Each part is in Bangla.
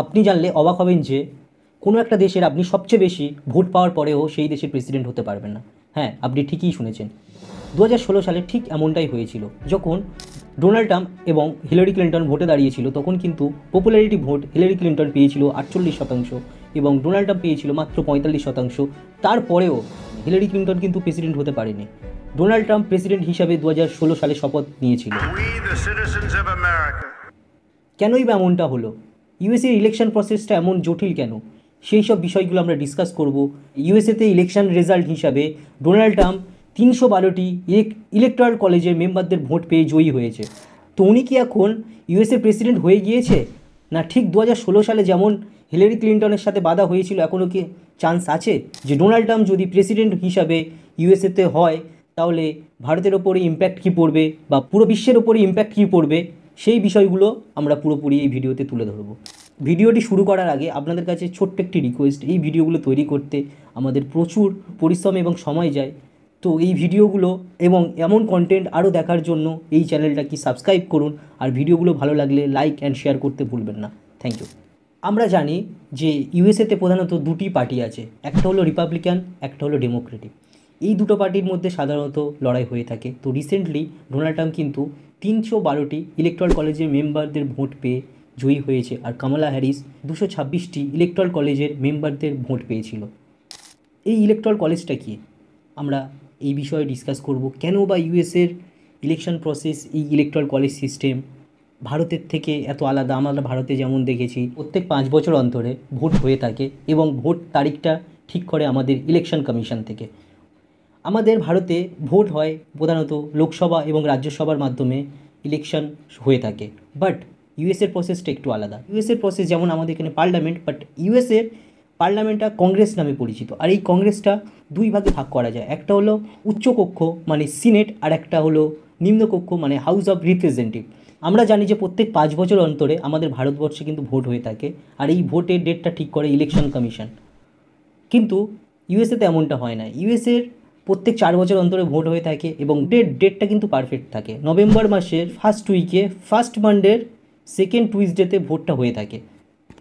আপনি জানলে অবাক হবেন যে কোনো একটা দেশের আপনি সবচেয়ে বেশি ভোট পাওয়ার পরেও সেই দেশের প্রেসিডেন্ট হতে পারবেন না। হ্যাঁ, আপনি ঠিকই শুনেছেন। 2016 সালে ঠিক এমনটাই হয়েছিল। যখন ডোনাল্ড ট্রাম্প এবং হিলারি ক্লিন্টন ভোটে দাঁড়িয়েছিল, তখন কিন্তু পপুলারিটি ভোট হিলারি ক্লিন্টন পেয়েছিল 48% এবং ডোনাল্ড ট্রাম্প পেয়েছিল মাত্র 45%। তারপরেও হিলারি ক্লিন্টন কিন্তু প্রেসিডেন্ট হতে পারেনি। ডোনাল্ড ট্রাম্প প্রেসিডেন্ট হিসাবে 2016 সালে শপথ নিয়েছিল। কেনই বা এমনটা হলো? ইউএসএর ইলেকশন প্রসেসটা এমন জটিল কেন? সেই সব বিষয়গুলো আমরা ডিসকাস করব। ইউএসএতে ইলেকশন রেজাল্ট হিসাবে ডোনাল্ড ট্রাম্প 312টি ইলেকটরাল কলেজের মেম্বারদের ভোট পেয়ে জয়ী হয়েছে। তো উনি কি এখন ইউএসএর প্রেসিডেন্ট হয়ে গিয়েছে? না ঠিক 2016 সালে যেমন হিলারি ক্লিন্টনের সাথে বাধা হয়েছিল, এখনও কি চান্স আছে যে ডোনাল্ড ট্রাম্প যদি প্রেসিডেন্ট হিসাবে ইউএসএতে হয় তাহলে ভারতের ওপরে ইম্প্যাক্ট কী পড়বে বা পুরো বিশ্বের ওপরে ইম্প্যাক্ট কী পড়বে, সেই বিষয়গুলো আমরা পুরোপুরি এই ভিডিওতে তুলে ধরব। ভিডিওটি শুরু করার আগে আপনাদের কাছে ছোট্ট একটি রিকোয়েস্ট, এই ভিডিওগুলো তৈরি করতে আমাদের প্রচুর পরিশ্রম এবং সময় যায়। তো এই ভিডিওগুলো এবং এমন কন্টেন্ট আরও দেখার জন্য এই চ্যানেলটাকে সাবস্ক্রাইব করুন, আর ভিডিওগুলো ভালো লাগলে লাইক অ্যান্ড শেয়ার করতে ভুলবেন না। Thank you. আমরা জানি যে ইউএসএতে প্রধানত দুটি পার্টি আছে, একটা হলো রিপাবলিকান, একটা হলো ডেমোক্রেটিক। এই দুটো পার্টির মধ্যে সাধারণত লড়াই হয়ে থাকে। তো রিসেন্টলি ডোনাল্ড ট্রাম্প কিন্তু 312টি ইলেকটরাল কলেজের মেম্বারদের ভোট পেয়ে জয়ী হয়েছে, আর কামালা হ্যারিস 226টি ইলেকটরাল কলেজের মেম্বারদের ভোট পেয়েছিল। এই ইলেকটরাল কলেজটা কি, আমরা এই বিষয়ে ডিসকাস করব। কেন বা ইউএসের ইলেকশন প্রসেস, এই ইলেকটরাল কলেজ সিস্টেম ভারতের থেকে এত আলাদা। আমরা ভারতে যেমন দেখেছি প্রত্যেক 5 বছর অন্তরে ভোট হয়ে থাকে এবং ভোট তারিখটা ঠিক করে আমাদের ইলেকশন কমিশন থেকে। আমাদের ভারতে ভোট হয় প্রধানত লোকসভা এবং রাজ্যসভার মাধ্যমে ইলেকশন হয়ে থাকে, বাট ইউএসের প্রসেসটা একটু আলাদা। ইউএসের প্রসেস যেমন আমাদের এখানে পার্লামেন্ট, বাট ইউএসের পার্লামেন্টটা কংগ্রেস নামে পরিচিত। আর এই কংগ্রেসটা দুই ভাগে ভাগ করা যায়, একটা হলো উচ্চকক্ষ মানে সিনেট, আর একটা হলো নিম্নকক্ষ মানে হাউস অফ রিপ্রেজেন্টেটিভ। আমরা জানি যে প্রত্যেক 5 বছর অন্তরে আমাদের ভারতবর্ষে কিন্তু ভোট হয়ে থাকে, আর এই ভোটের ডেটটা ঠিক করে ইলেকশন কমিশন। কিন্তু ইউএসএতে এমনটা হয় না। ইউএসএর প্রত্যেক 4 বছর অন্তরে ভোট হয়ে থাকে এবং ডেটটা কিন্তু পারফেক্ট থাকে। নভেম্বর মাসের ফার্স্ট উইকে, ফার্স্ট মানডের সেকেন্ড টুইসডেতে ভোটটা হয়ে থাকে।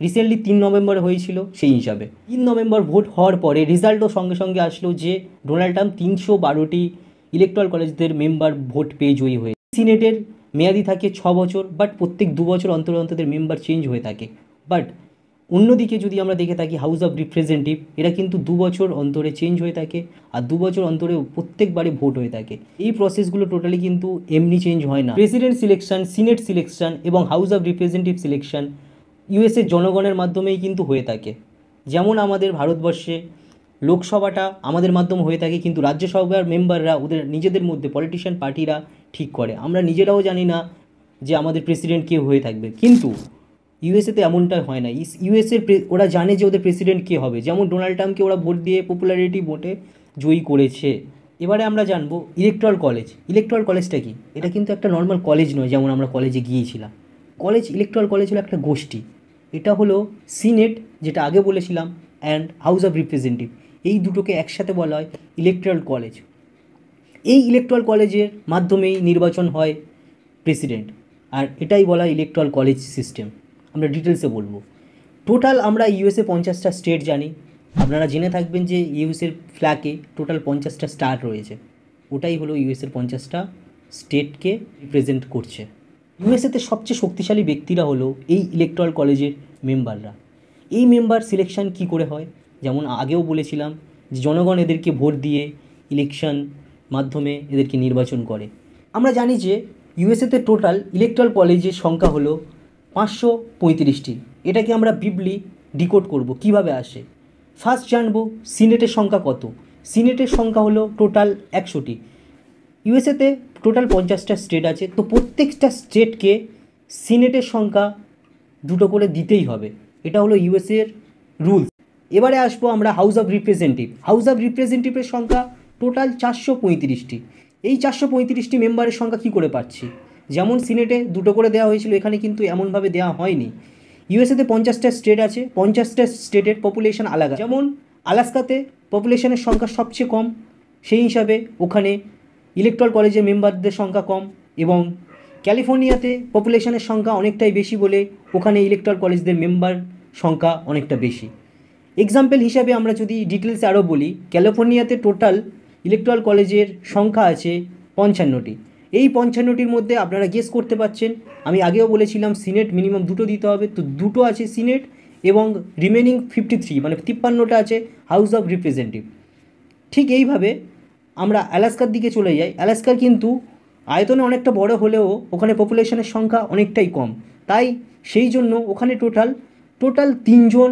রিসেন্টলি 3 নভেম্বর হয়েছিল, সেই হিসাবে 3 নভেম্বর ভোট হওয়ার পরে রেজাল্টও সঙ্গে সঙ্গে আসলো যে ডোনাল্ড ট্রাম্প 312টি ইলেকটরাল কলেজদের মেম্বার ভোট পেয়ে জয়ী হয়ে। সিনেটের মেয়াদি থাকে 6 বছর, বাট প্রত্যেক 2 বছর অন্তর অন্তর মেম্বার চেঞ্জ হয়ে থাকে। বাট অন্যদিকে যদি আমরা দেখে থাকি হাউস অফ রিপ্রেজেন্টেটিভ, এরা কিন্তু 2 বছর অন্তরে চেঞ্জ হয়ে থাকে, আর 2 বছর অন্তরে প্রত্যেকবারে ভোট হয়ে থাকে। এই প্রসেসগুলো টোটালি কিন্তু এমনি চেঞ্জ হয় না। প্রেসিডেন্ট সিলেকশন, সিনেট সিলেকশন এবং হাউস অফ রিপ্রেজেন্টেটিভ সিলেকশন ইউএসের জনগণের মাধ্যমেই কিন্তু হয়ে থাকে। যেমন আমাদের ভারতবর্ষে লোকসভাটা আমাদের মাধ্যমে হয়ে থাকে, কিন্তু রাজ্যসভার মেম্বাররা ওদের নিজেদের মধ্যে পলিটিশিয়ান পার্টিরা ঠিক করে। আমরা নিজেরাও জানি না যে আমাদের প্রেসিডেন্ট কে হয়ে থাকবে, কিন্তু ইউএসএতে এমনটা হয় না। ইউএসএর ওরা জানে যে ওদের প্রেসিডেন্ট কে হবে। যেমন ডোনাল্ড ট্রাম্পকে ওরা ভোট দিয়ে পপুলারিটি ভোটে জয়ী করেছে। এবারে আমরা জানবো ইলেকটরাল কলেজ। ইলেকটরাল কলেজটা কি? এটা কিন্তু একটা নর্মাল কলেজ নয় যেমন আমরা কলেজে গিয়েছিলাম। ইলেকটরাল কলেজ হলো একটা গোষ্ঠী। এটা হলো সিনেট, যেটা আগে বলেছিলাম, অ্যান্ড হাউস অফ রিপ্রেজেন্টেটিভ, এই দুটোকে একসাথে বলা হয় ইলেকটরাল কলেজ। এই ইলেকটরাল কলেজের মাধ্যমেই নির্বাচন হয় প্রেসিডেন্ট, আর এটাই বলা হয় ইলেকটরাল কলেজ সিস্টেম। আমরা ডিটেলসে বলবো। টোটাল আমরা ইউএসএ 50টা স্টেট জানি। আপনারা জেনে থাকবেন যে ইউএসএর ফ্ল্যাগে টোটাল 50টা স্টার রয়েছে। ওটাই হলো ইউএসএর 50টা স্টেটকে রিপ্রেজেন্ট করছে। ইউএসএতে সবচেয়ে শক্তিশালী ব্যক্তিরা হলো এই ইলেকটরাল কলেজের মেম্বাররা। এই মেম্বার সিলেকশন কি করে হয়? যেমন আগেও বলেছিলাম যে জনগণ এদেরকে ভোট দিয়ে ইলেকশন মাধ্যমে এদেরকে নির্বাচন করে। আমরা জানি যে ইউএসএতে টোটাল ইলেকটরাল কলেজের সংখ্যা হলো 535টি। এটাকে আমরা ব্রিফলি ডিকোড করব কিভাবে আসে। ফার্স্ট জানবো সিনেটের সংখ্যা কত। সিনেটের সংখ্যা হলো টোটাল 100টি। ইউএসএতে টোটাল 50টা স্টেট আছে, তো প্রত্যেকটা স্টেটকে সিনেটের সংখ্যা 2টো করে দিতেই হবে। এটা হলো ইউএসএর রুলস। এবারে আসবো আমরা house of representative. House of রিপ্রেজেন্টেটিভের সংখ্যা টোটাল 435টি। এই 435টি মেম্বারের সংখ্যা কী করে পাচ্ছি? যেমন সিনেটে 2টো করে দেওয়া হয়েছিল, এখানে কিন্তু এমনভাবে দেওয়া হয়নি। ইউএসএতে 50টা স্টেট আছে, 50টা স্টেটের পপুলেশন আলাদা। যেমন আলাস্কাতে পপুলেশনের সংখ্যা সবচেয়ে কম, সেই হিসাবে ওখানে ইলেকটরাল কলেজের মেম্বারদের সংখ্যা কম, এবং ক্যালিফোর্নিয়াতে পপুলেশনের সংখ্যা অনেকটাই বেশি বলে ওখানে ইলেকটরাল কলেজদের মেম্বার সংখ্যা অনেকটা বেশি। এক্সাম্পল হিসাবে আমরা যদি ডিটেলসে আরও বলি, ক্যালিফোর্নিয়াতে টোটাল ইলেকট্রাল কলেজের সংখ্যা আছে 55টি। এই 55টির মধ্যে আপনারা গেস করতে পারছেন, আমি আগেও বলেছিলাম সিনেট মিনিমাম দুটো দিতে হবে, তো দুটো আছে সিনেট এবং রিমেনিং 53 মানে 53টা আছে হাউস অফ রিপ্রেজেন্টেটিভ। ঠিক এইভাবে আমরা আলাস্কার দিকে চলে যাই। আলাস্কার কিন্তু আয়তনে অনেকটা বড় হলেও ওখানে পপুলেশনের সংখ্যা অনেকটাই কম, তাই সেই জন্য ওখানে টোটাল 3জন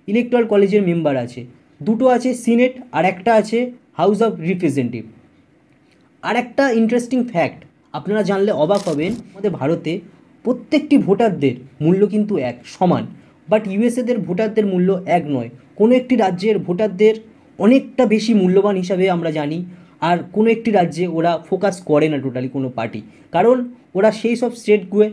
ইলেকট্রাল কলেজের মেম্বার আছে, দুটো আছে সিনেট আর একটা আছে হাউস অফ রিপ্রেজেন্টেটিভ। আর একটা ইন্টারেস্টিং ফ্যাক্ট আপনারা জানলে অবাক হবেন, আমাদের ভারতে প্রত্যেকটি ভোটারদের মূল্য কিন্তু এক সমান, বাট ইউএসএদের ভোটারদের মূল্য এক নয়। কোনো একটি রাজ্যের ভোটারদের অনেকটা বেশি মূল্যবান হিসাবে আমরা জানি, আর কোনো একটি রাজ্যে ওরা ফোকাস করে না টোটালি কোনো পার্টি, কারণ ওরা সেই সব স্টেটগুলো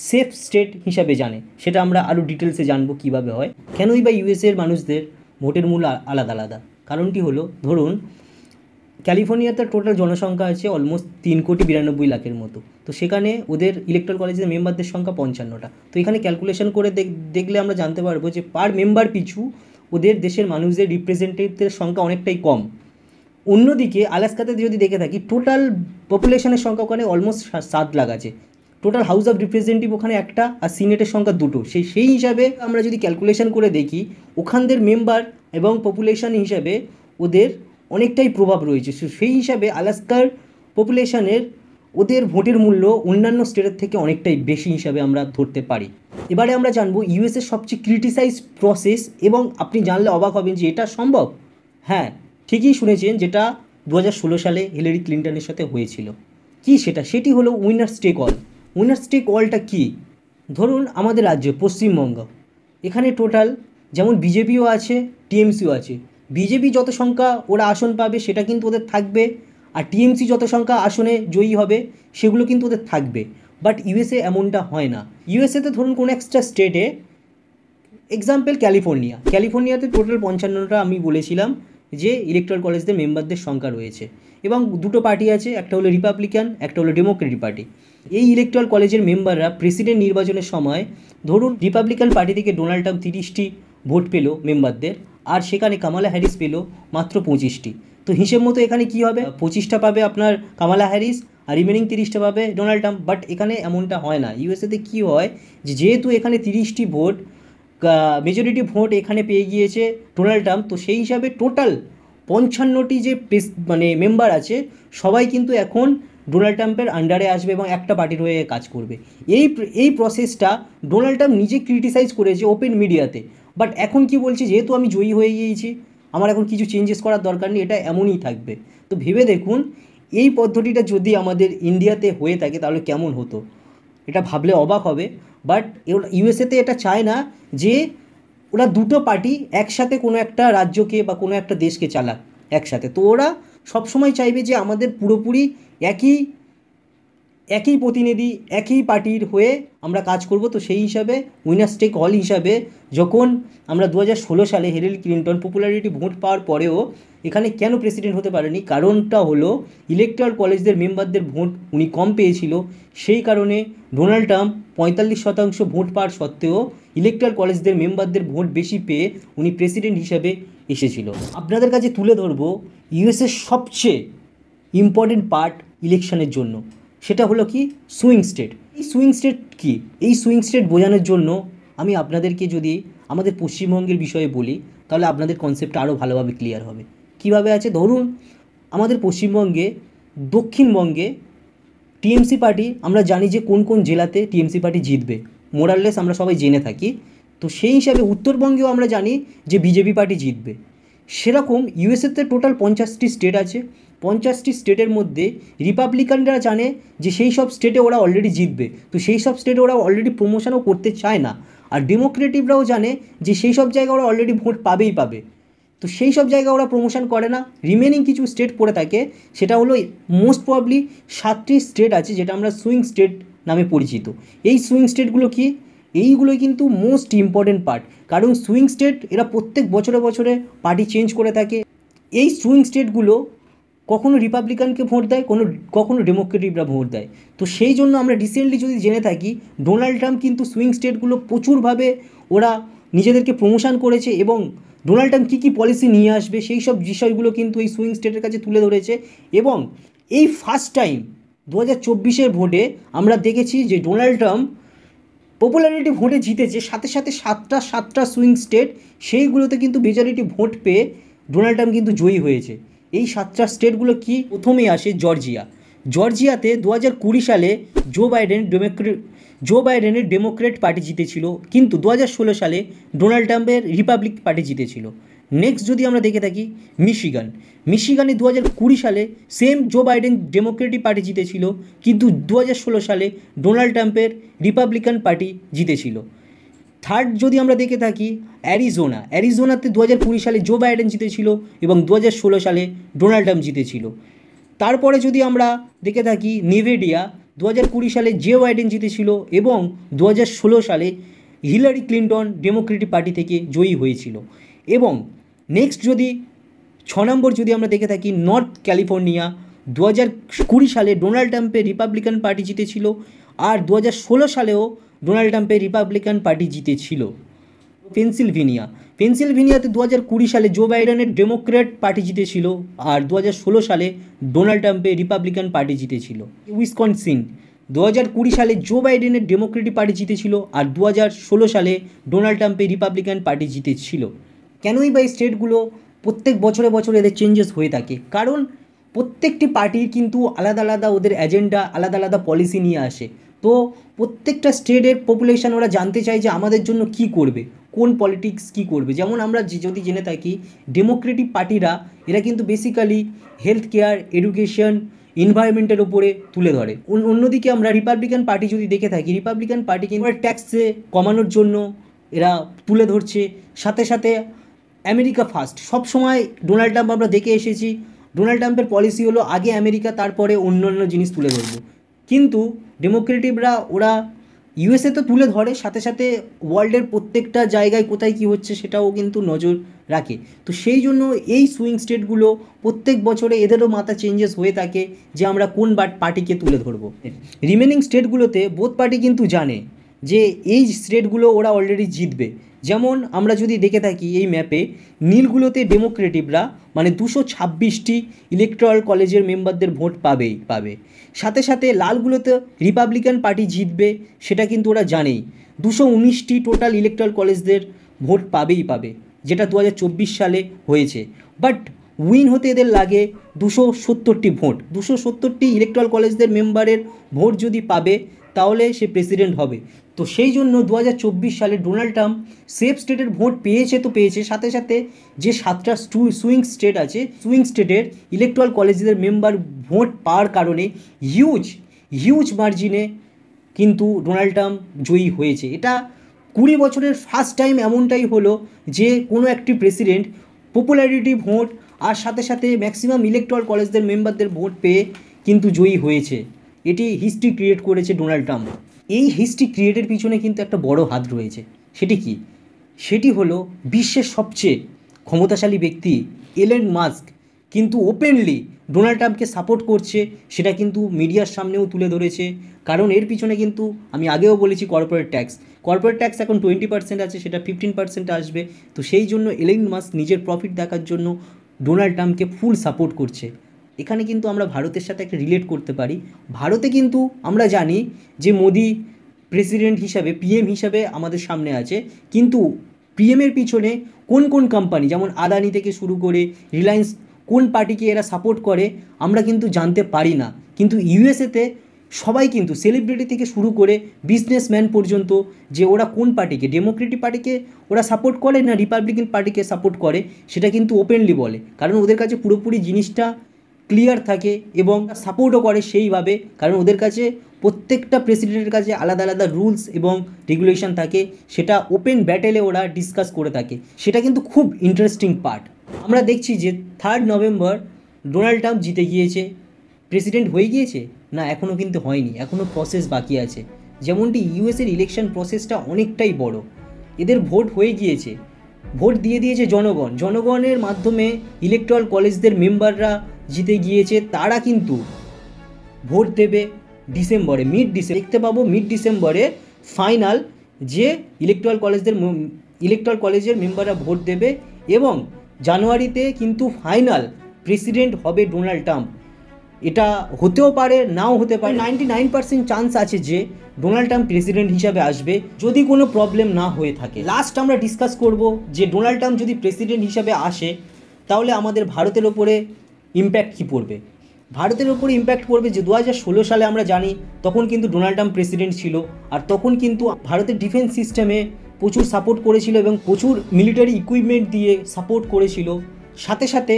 সেফ স্টেট হিসাবে জানে। সেটা আমরা আরও ডিটেলসে জানবো কীভাবে হয়, কেনই বা ইউএসএর মানুষদের ভোটের মূল্য আলাদা আলাদা। কারণটি হলো, ধরুন ক্যালিফোর্নিয়াতে টোটাল জনসংখ্যা আছে অলমোস্ট 3,92,00,000 মতো, তো সেখানে ওদের ইলেকট্রাল কলেজের মেম্বারদের সংখ্যা 55টা। তো এখানে ক্যালকুলেশন করে দেখলে আমরা জানতে পারবো যে পার মেম্বার পিছু ওদের দেশের মানুষদের রিপ্রেজেন্টেটিভদের সংখ্যা অনেকটাই কম। অন্যদিকে আলাস্কাতে যদি দেখে থাকি, টোটাল পপুলেশনের সংখ্যা ওখানে অলমোস্ট 7 লাখ আছে, টোটাল হাউস অফ রিপ্রেজেন্টেটিভ ওখানে একটা আর সিনেটের সংখ্যা দুটো। সেই হিসাবে আমরা যদি ক্যালকুলেশন করে দেখি, ওখানদের মেম্বার এবং পপুলেশন হিসাবে ওদের অনেকটাই প্রভাব রয়েছে। সেই হিসাবে আলাস্কার পপুলেশনের ওদের ভোটের মূল্য অন্যান্য স্টেটের থেকে অনেকটাই বেশি হিসাবে আমরা ধরতে পারি। এবারে আমরা জানবো ইউএসএর সবচেয়ে ক্রিটিসাইজ প্রসেস, এবং আপনি জানলে অবাক হবেন যে এটা সম্ভব। হ্যাঁ, ঠিকই শুনেছেন, যেটা 2016 সালে হিলারি ক্লিন্টনের সাথে হয়েছিল। কি সেটি হলো winners take all. Winners take অলটা কী? ধরুন আমাদের রাজ্য পশ্চিমবঙ্গ, এখানে টোটাল যেমন বিজেপিও আছে টিএমসিও আছে। বিজেপি যত সংখ্যা ওরা আসন পাবে সেটা কিন্তু ওদের থাকবে, আর টিএমসি যত সংখ্যা আসনে জয়ী হবে সেগুলো কিন্তু ওদের থাকবে। বাট ইউএসএ এমনটা হয় না। ইউএসএতে ধরুন কোনো একটা স্টেটে, এক্সাম্পল ক্যালিফোর্নিয়াতে টোটাল 55টা আমি বলেছিলাম যে ইলেকট্রাল কলেজদের মেম্বারদের সংখ্যা রয়েছে, এবং দুটো পার্টি আছে, একটা হলো রিপাবলিকান, একটা হলো ডেমোক্রেটিক পার্টি। এই ইলেকট্রাল কলেজের মেম্বাররা প্রেসিডেন্ট নির্বাচনের সময়, ধরুন রিপাবলিকান পার্টি থেকে ডোনাল্ড ট্রাম্প 30টি ভোট পেল মেম্বারদের, আর সেখানে কামালা হ্যারিস পেল মাত্র 25টি। তো হিসেব মতো এখানে কি হবে, 25টা পাবে আপনার কামালা হ্যারিস আর রিমেনিং 30টা পাবে ডোনাল্ড ট্রাম্প। বাট এখানে এমনটা হয় না। ইউএসএতে কী হয়, যেহেতু এখানে 30টি ভোট মেজরিটি ভোট এখানে পেয়ে গিয়েছে ডোনাল্ড ট্রাম্প, তো সেই হিসাবে টোটাল 55টি যে মেম্বার আছে সবাই কিন্তু এখন ডোনাল্ড ট্রাম্পের আন্ডারে আসবে এবং একটা পার্টির হয়ে কাজ করবে। এই প্রসেসটা ডোনাল্ড ট্রাম্প নিজে ক্রিটিসাইজ করেছে ওপেন মিডিয়াতে। বাট এখন কি বলছে, যেহেতু আমি জয়ী হয়ে গিয়েছি, আমার এখন কিছু চেঞ্জেস করার দরকার নেই, এটা এমনই থাকবে। তো ভেবে দেখুন, এই পদ্ধতিটা যদি আমাদের ইন্ডিয়াতে হয়ে থাকে তাহলে কেমন হতো, এটা ভাবলে অবাক হবে। বাট ইউএসএতে এটা চায় না যে ওরা দুটো পার্টি একসাথে কোনো একটা রাজ্যকে বা কোনো একটা দেশকে চালাক একসাথে। তো ওরা সবসময় চাইবে যে আমাদের পুরোপুরি একই প্রতিনিধি, একই পার্টির হয়ে আমরা কাজ করব। তো সেই হিসাবে উইনার্স টেক অল হিসাবে যখন আমরা 2016 সালে হিলারি ক্লিন্টন পপুলারিটি ভোট পাওয়ার পরেও এখানে কেন প্রেসিডেন্ট হতে পারেনি, কারণটা হলো ইলেকট্রাল কলেজদের মেম্বারদের ভোট উনি কম পেয়েছিল। সেই কারণে ডোনাল্ড ট্রাম্প 45% ভোট পাওয়ার সত্ত্বেও ইলেকট্রাল কলেজদের মেম্বারদের ভোট বেশি পেয়ে উনি প্রেসিডেন্ট হিসাবে এসেছিল। আপনাদের কাছে তুলে ধরবো ইউএসএর সবচেয়ে ইম্পর্টেন্ট পার্ট ইলেকশনের জন্য, সেটা হলো কি সুইং স্টেট। এই সুইং স্টেট কি, এই সুইং স্টেট বোঝানোর জন্য আমি আপনাদেরকে যদি আমাদের পশ্চিমবঙ্গের বিষয়ে বলি তাহলে আপনাদের কনসেপ্টটা আরও ভালোভাবে ক্লিয়ার হবে। কিভাবে আছে, ধরুন আমাদের পশ্চিমবঙ্গে, দক্ষিণবঙ্গে টিএমসি পার্টি, আমরা জানি যে কোন কোন জেলাতে টিএমসি পার্টি জিতবে, মোরাললেস আমরা সবাই জেনে থাকি। তো সেই হিসাবে উত্তরবঙ্গেও আমরা জানি যে বিজেপি পার্টি জিতবে। সেরকম ইউএসএতে টোটাল 50টি স্টেট আছে। 50টি স্টেটের মধ্যে রিপাবলিকানরা জানে যে সেই সব স্টেটে ওরা অলরেডি জিতবে, তো সেই সব স্টেটে ওরা অলরেডি প্রমোশনও করতে চায় না। আর ডেমোক্রেটিভরাও জানে যে সেই সব জায়গায় ওরা অলরেডি ভোট পাবে, তো সেই সব জায়গায় ওরা প্রমোশন করে না। রিমেনিং কিছু স্টেট পড়ে থাকে, সেটা হলো মোস্ট প্রবাবলি 7টি স্টেট আছে যেটা আমরা সুইং স্টেট নামে পরিচিত। এই সুইং স্টেটগুলো কি, এইগুলোই কিন্তু মোস্ট ইম্পর্টেন্ট পার্ট, কারণ সুইং স্টেট এরা প্রত্যেক বছরে বছরে পার্টি চেঞ্জ করে থাকে। এই সুইং স্টেটগুলো কখনো রিপাবলিকানকে ভোট দেয়, কখনো ডেমোক্রেটিভরা ভোট দেয়। তো সেই জন্য আমরা রিসেন্টলি যদি জেনে থাকি, ডোনাল্ড ট্রাম্প কিন্তু সুইং স্টেটগুলো প্রচুরভাবে ওরা নিজেদেরকে প্রমোশন করেছে এবং ডোনাল্ড ট্রাম্প কী কী পলিসি নিয়ে আসবে সেই সব বিষয়গুলো কিন্তু এই সুইং স্টেটের কাছে তুলে ধরেছে। এবং এই ফার্স্ট টাইম 2024 ভোটে আমরা দেখেছি যে ডোনাল্ড ট্রাম্প পপুলারিটি ভোটে জিতেছে, সাথে সাথে সাতটা সুইং স্টেট সেইগুলোতে কিন্তু মেজরিটি ভোট পেয়ে ডোনাল্ড ট্রাম্প কিন্তু জয়ী হয়েছে। এই 7টা স্টেটগুলো কি? প্রথমেই আসে জর্জিয়াতে 2020 সালে জো বাইডেনের ডেমোক্রেট পার্টি জিতেছিল, কিন্তু 2016 সালে ডোনাল্ড ট্রাম্পের রিপাবলিক পার্টি জিতেছিল। নেক্সট যদি আমরা দেখে থাকি মিশিগানে 2020 সালে same Joe Biden Democratic party জিতেছিল, কিন্তু 2016 সালে ডোনাল্ড ট্রাম্পের রিপাবলিকান পার্টি জিতেছিল। থার্ড যদি আমরা দেখে থাকি অ্যারিজোনাতে 2020 সালে জো বাইডেন জিতেছিল এবং 2016 সালে ডোনাল্ড ট্রাম্প জিতেছিল। তারপরে যদি আমরা দেখে থাকি নেভাডা 2020 সালে জো বাইডেন জিতেছিল এবং 2016 সালে হিলারি ক্লিন্টন ডেমোক্রেটিক পার্টি থেকে জয়ী হয়েছিল। এবং নেক্সট যদি 6 নম্বর যদি আমরা দেখে থাকি নর্থ ক্যালিফোর্নিয়া 2020 সালে ডোনাল্ড ট্রাম্পের রিপাবলিকান পার্টি জিতেছিল আর 2016 সালেও ডোনাল্ড ট্রাম্পের রিপাবলিকান পার্টি জিতেছিল। পেনসিলভেনিয়াতে 2020 সালে জো বাইডেনের ডেমোক্রেট পার্টি জিতেছিল আর 2016 সালে ডোনাল্ড ট্রাম্পের রিপাবলিকান পার্টি জিতেছিল। উইসকনসিন 2020 সালে জো বাইডেনের ডেমোক্রেটিক পার্টি জিতেছিল আর 2016 সালে ডোনাল্ড ট্রাম্পের রিপাবলিকান পার্টি জিতেছিল। কেনই বা এই স্টেটগুলো প্রত্যেক বছরে বছরে এদের চেঞ্জেস হয়ে থাকে? কারণ প্রত্যেকটি পার্টির কিন্তু আলাদা আলাদা ওদের এজেন্ডা, আলাদা আলাদা পলিসি নিয়ে আসে। তো প্রত্যেকটা স্টেটের পপুলেশন ওরা জানতে চায় যে আমাদের জন্য কি করবে, কোন পলিটিক্স কি করবে। যেমন আমরা যদি জেনে থাকি ডেমোক্রেটিক পার্টিরা এরা কিন্তু বেসিক্যালি হেলথ কেয়ার, এডুকেশন, এনভায়রনমেন্টের ওপরে তুলে ধরে। অন্যদিকে আমরা রিপাবলিকান পার্টি যদি দেখে থাকি, রিপাবলিকান পার্টি কিন্তু ট্যাক্সে কমানোর জন্য এরা তুলে ধরছে। সাথে সাথে আমেরিকা ফার্স্ট সবসময় ডোনাল্ড ট্রাম্প আমরা দেখে এসেছি, ডোনাল্ড ট্রাম্পের পলিসি হলো আগে আমেরিকা তারপরে অন্যান্য জিনিস তুলে ধরবো। কিন্তু ডেমোক্রেটিভরা ওরা ইউএসএ তো তুলে ধরে, সাথে সাথে ওয়ার্ল্ডের প্রত্যেকটা জায়গায় কোথায় কী হচ্ছে সেটাও কিন্তু নজর রাখে। তো সেই জন্য এই সুইং স্টেটগুলো প্রত্যেক বছরে এদেরও মাথা চেঞ্জেস হয়ে থাকে যে আমরা কোন পার্টিকে তুলে ধরবো। রিমেনিং স্টেটগুলোতে বোথ পার্টি কিন্তু জানে যে এই স্টেটগুলো ওরা অলরেডি জিতবে। যেমন আমরা যদি দেখে থাকি এই ম্যাপে নীলগুলোতে ডেমোক্রেটিভরা মানে 226টি ইলেকট্রাল কলেজের মেম্বারদের ভোট পাবে। সাথে সাথে লালগুলোতে রিপাবলিকান পার্টি জিতবে, সেটা কিন্তু ওরা জানেই। 219টি টোটাল ইলেকট্রাল কলেজদের ভোট পাবে, যেটা 2024 সালে হয়েছে। বাট উইন হতে এদের লাগে 270টি ভোট। 270টি ইলেকট্রাল কলেজদের মেম্বারের ভোট যদি পাবে তাহলে সে প্রেসিডেন্ট হবে। তো সেই জন্য 2024 সালে ডোনাল্ড ট্রাম্প সেফ স্টেটের ভোট পেয়েছে, সাথে সাথে যে 7টা সুইং স্টেট আছে, সুইং স্টেটের ইলেকট্রাল কলেজের মেম্বার ভোট পাওয়ার কারণে হিউজ মার্জিনে কিন্তু ডোনাল্ড ট্রাম্প জয়ী হয়েছে। এটা 20 বছরের ফার্স্ট টাইম এমনটাই হলো যে কোনো একটি প্রেসিডেন্ট পপুলারিটি ভোট আর সাথে সাথে ম্যাক্সিমাম ইলেকট্রাল কলেজদের মেম্বারদের ভোট পেয়ে কিন্তু জয়ী হয়েছে। এটি হিস্ট্রি ক্রিয়েট করেছে ডোনাল্ড ট্রাম্প। এই হিস্ট্রি ক্রিয়েটের পিছনে কিন্তু একটা বড় হাত রয়েছে। সেটি হলো বিশ্বের সবচেয়ে ক্ষমতাশালী ব্যক্তি এলন মাস্ক কিন্তু ওপেনলি ডোনাল্ড ট্রাম্পকে সাপোর্ট করছে, সেটা কিন্তু মিডিয়ার সামনেও তুলে ধরেছে। কারণ এর পিছনে কিন্তু আমি আগেও বলেছি কর্পোরেট ট্যাক্স এখন 20% আছে, সেটা 15% আসবে। তো সেই জন্য এলন মাস্ক নিজের প্রফিট দেখার জন্য ডোনাল্ড ট্রাম্পকে ফুল সাপোর্ট করছে। এখানে কিন্তু আমরা ভারতের সাথে একটা রিলেট করতে পারি। ভারতে কিন্তু আমরা জানি যে মোদি প্রেসিডেন্ট হিসাবে, পিএম হিসাবে আমাদের সামনে আছে, কিন্তু পিএমের পিছনে কোন কোন কোম্পানি যেমন আদানি থেকে শুরু করে রিলায়েন্স কোন পার্টিকে এরা সাপোর্ট করে আমরা কিন্তু জানতে পারি না। কিন্তু ইউএসএতে সবাই কিন্তু সেলিব্রিটি থেকে শুরু করে বিজনেসম্যান পর্যন্ত যে ওরা কোন পার্টিকে, ডেমোক্রেটিক পার্টিকে ওরা সাপোর্ট করে না রিপাবলিকান পার্টিকে সাপোর্ট করে, সেটা কিন্তু ওপেনলি বলে। কারণ ওদের কাছে পুরোপুরি জিনিসটা ক্লিয়ার থাকে এবং সাপোর্টও করে সেইভাবে, কারণ ওদের কাছে প্রত্যেকটা প্রেসিডেন্টের কাছে আলাদা আলাদা রুলস এবং রেগুলেশন থাকে, সেটা ওপেন ব্যাটেলে ওরা ডিসকাস করে থাকে। সেটা কিন্তু খুব ইন্টারেস্টিং পার্ট। আমরা দেখছি যে 3 নভেম্বর ডোনাল্ড ট্রাম্প জিতে গিয়েছে, প্রেসিডেন্ট হয়ে গিয়েছে না, এখনও কিন্তু হয়নি, এখনও প্রসেস বাকি আছে। যেমনটি ইউএসের ইলেকশন প্রসেসটা অনেকটাই বড়, এদের ভোট হয়ে গিয়েছে, ভোট দিয়ে দিয়েছে জনগণের মাধ্যমে ইলেকট্রাল কলেজদের মেম্বাররা জিতে গিয়েছে। তারা কিন্তু ভোট দেবে মিড ডিসেম্বরে দেখতে পাবো মিড ডিসেম্বরে ফাইনাল যে ইলেকট্রাল কলেজদের ইলেকট্রাল কলেজের মেম্বাররা ভোট দেবে এবং জানুয়ারিতে কিন্তু ফাইনাল প্রেসিডেন্ট হবে ডোনাল্ড ট্রাম্প। এটা হতেও পারে, নাও হতে পারে। 99% চান্স আছে যে ডোনাল্ড ট্রাম্প প্রেসিডেন্ট হিসাবে আসবে, যদি কোনো প্রবলেম না হয়ে থাকে। লাস্ট আমরা ডিসকাস করব যে ডোনাল্ড ট্রাম্প যদি প্রেসিডেন্ট হিসাবে আসে তাহলে আমাদের ভারতের ওপরে ইম্প্যাক্ট কী পড়বে। ভারতের ওপরে ইম্প্যাক্ট পড়বে যে 2016 সালে আমরা জানি তখন কিন্তু ডোনাল্ড ট্রাম্প প্রেসিডেন্ট ছিল, আর তখন কিন্তু ভারতের ডিফেন্স সিস্টেমে প্রচুর সাপোর্ট করেছিল এবং প্রচুর মিলিটারি ইকুইপমেন্ট দিয়ে সাপোর্ট করেছিল। সাথে সাথে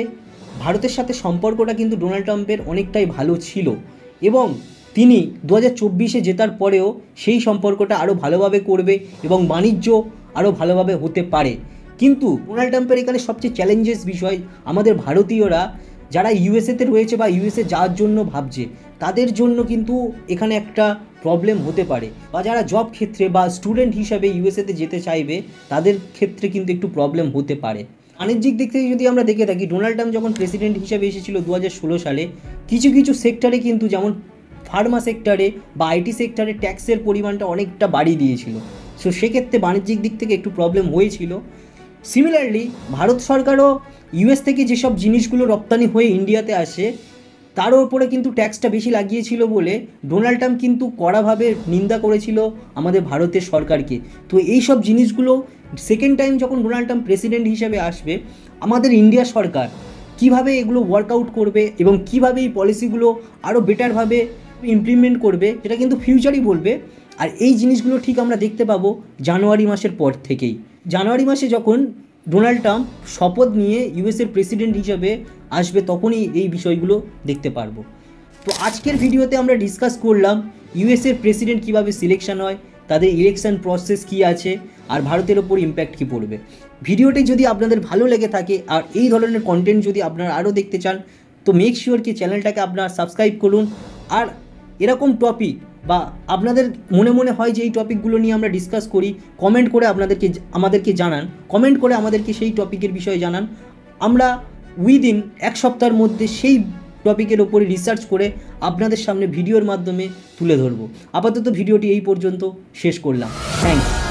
ভারতের সাথে সম্পর্কটা কিন্তু ডোনাল্ড ট্রাম্পের অনেকটাই ভালো ছিল এবং তিনি 2024 জেতার পরেও সেই সম্পর্কটা আরও ভালোভাবে করবে এবং বাণিজ্য আরও ভালোভাবে হতে পারে। কিন্তু ডোনাল্ড ট্রাম্পের এখানে সবচেয়ে চ্যালেঞ্জেস বিষয় আমাদের ভারতীয়রা যারা ইউএসএতে রয়েছে বা ইউএসএ যাওয়ার জন্য ভাবছে তাদের জন্য কিন্তু এখানে একটা প্রবলেম হতে পারে, বা যারা জব ক্ষেত্রে বা স্টুডেন্ট হিসাবে ইউএসএতে যেতে চাইবে তাদের ক্ষেত্রে কিন্তু একটু প্রবলেম হতে পারে। বাণিজ্যিক দিক থেকে যদি আমরা দেখে থাকি, ডোনাল্ড ট্রাম্প যখন প্রেসিডেন্ট হিসেবে এসেছিল 2016 সালে, কিছু কিছু সেক্টরে কিন্তু যেমন ফার্মা সেক্টরে বা আইটি সেক্টরে ট্যাক্সের পরিমাণটা অনেকটা বাড়িয়ে দিয়েছিল। সো সেক্ষেত্রে বাণিজ্যিক দিক থেকে একটু প্রবলেম হয়েছিল। সিমিলারলি ভারত সরকারও ইউএস থেকে যেসব জিনিসগুলো রপ্তানি হয়ে ইন্ডিয়াতে আসে তার উপরে কিন্তু ট্যাক্সটা বেশি লাগিয়েছিল বলে ডোনাল্ড ট্রাম্প কিন্তু কড়াভাবে নিন্দা করেছিল আমাদের ভারতের সরকারকে। তো এই সব জিনিসগুলো সেকেন্ড টাইম যখন ডোনাল্ড ট্রাম্প প্রেসিডেন্ট হিসেবে আসবে, আমাদের ইন্ডিয়া সরকার কিভাবে এগুলো ওয়ার্কআউট করবে এবং কিভাবে এই পলিসিগুলো আরও বেটারভাবে ইমপ্লিমেন্ট করবে সেটা কিন্তু ফিউচারই বলবে। আর এই জিনিসগুলো ঠিক আমরা দেখতে পাবো জানুয়ারি মাসের পর থেকেই। জানুয়ারি মাসে যখন ডোনাল্ড ট্রাম্প শপথ নিয়ে ইউএসের প্রেসিডেন্ট হিসেবে আসবে তখনই এই বিষয়গুলো দেখতে পারবো। তো আজকের ভিডিওতে আমরা ডিসকাস করলাম ইউএসের প্রেসিডেন্ট কীভাবে সিলেকশন হয়, তাদের ইলেকশন প্রসেস কী আছে, আর ভারতের ওপর ইম্প্যাক্ট কী পড়বে। ভিডিওটি যদি আপনাদের ভালো লেগে থাকে আর এই ধরনের কন্টেন্ট যদি আপনারা আরও দেখতে চান তো মেক শিওর কি চ্যানেলটাকে আপনারা সাবস্ক্রাইব করুন। আর এরকম টপিক বা আপনাদের মনে মনে হয় যে এই টপিকগুলো নিয়ে আমরা ডিসকাস করি, কমেন্ট করে আমাদেরকে জানান, কমেন্ট করে আমাদেরকে সেই টপিকের বিষয়ে জানান। আমরা উইদিন এক সপ্তাহের মধ্যে সেই টপিকের ওপরে রিসার্চ করে আপনাদের সামনে ভিডিওর মাধ্যমে তুলে ধরবো। আপাতত ভিডিওটি এই পর্যন্ত শেষ করলাম। থ্যাংকস।